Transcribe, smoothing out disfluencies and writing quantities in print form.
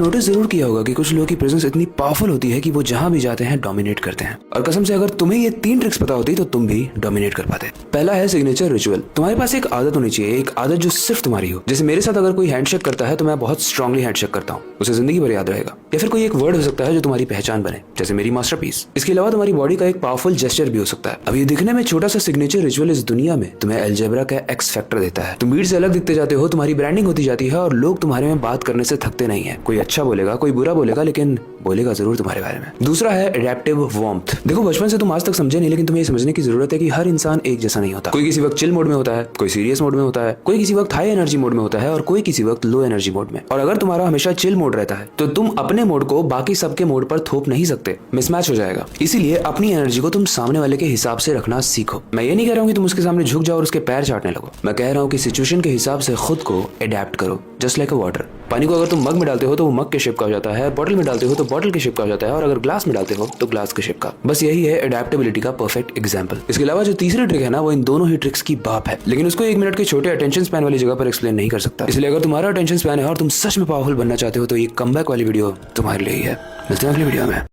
Notice जरूर किया होगा कि कुछ लोगों की प्रेजेंस इतनी पावरफुल होती है कि वो जहां भी जाते हैं डोमिनेट करते हैं। और कसम से अगर तुम्हें ये 3 ट्रिक्स पता होती तो तुम भी डोमिनेट कर पाते। पहला है सिग्नेचर रिचुअल। तुम्हारे पास एक आदत होनी चाहिए, एक आदत जो सिर्फ तुम्हारी हो। जैसे मेरे साथ अगर कोई हैंडशेक करता है तो मैं बहुत स्ट्रांगली हैंडशेक करता हूँ, उसे जिंदगी भर याद रहेगा। या फिर कोई एक वर्ड हो सकता है जो तुम्हारी पहचान बने, जैसे मेरी मास्टरपीस। इसके अलावा तुम्हारी बॉडी का एक पावरफुल जेस्चर भी हो सकता है। अब ये दिखने में छोटा सा सिग्नेचर रिचुअल इस दुनिया में तुम्हें अलजेब्रा का एक्स फैक्टर देता है। तुम भीड़ से अलग दिखते जाते हो, तुम्हारी ब्रांडिंग होती जाती है और लोग तुम्हारे में बात करने से थकते नहीं है। कोई अच्छा बोलेगा, कोई बुरा बोलेगा, लेकिन बोलेगा जरूर तुम्हारे बारे में। दूसरा है एडेप्टिव वार्मथ। देखो बचपन से तुम आज तक समझे नहीं, लेकिन तुम्हें ये समझने की जरूरत है कि हर इंसान एक जैसा नहीं होता। कोई किसी वक्त चिल मोड में होता है, कोई सीरियस मोड में होता है, कोई किसी वक्त हाई एनर्जी मोड में होता है और कोई किसी वक्त लो एनर्जी मोड में। और अगर तुम्हारा हमेशा चिल मोड रहता है तो तुम अपने मोड को बाकी सबके मोड पर थोप नहीं सकते, मिसमैच हो जाएगा। इसीलिए अपनी एनर्जी को तुम सामने वाले के हिसाब से रखना सीखो। मैं ये नहीं कह रहा हूँ कि तुम उसके सामने झुक जाओ और उसके पैर चाटने लगो। मैं कह रहा हूँ कि सिचुएशन के हिसाब से खुद को एडेप्ट करो, जस्ट लाइक अ वाटर। पानी को अगर तुम मग में डालते हो तो वो मग के शेप का हो जाता है, बॉटल में डालते हो तो बॉटल के शेप का हो जाता है, और अगर ग्लास में डालते हो तो ग्लास के शेप का। बस यही है एडेप्टेबिलिटी का परफेक्ट एग्जांपल। इसके अलावा जो तीसरी ट्रिक है ना, वो इन दोनों ही ट्रिक्स की बाप है, लेकिन उसको 1 मिनट के छोटे अटेंशन स्पैन वाली जगह पर एक्सप्लेन नहीं कर सकता। इसलिए अगर तुम्हारा अटेंशन स्पैन है और तुम सच में पावरफुल बनना चाहते हो तो ये कमबैक वाली वीडियो तुम्हारे लिए ही है। मिलते हैं अगली वीडियो में।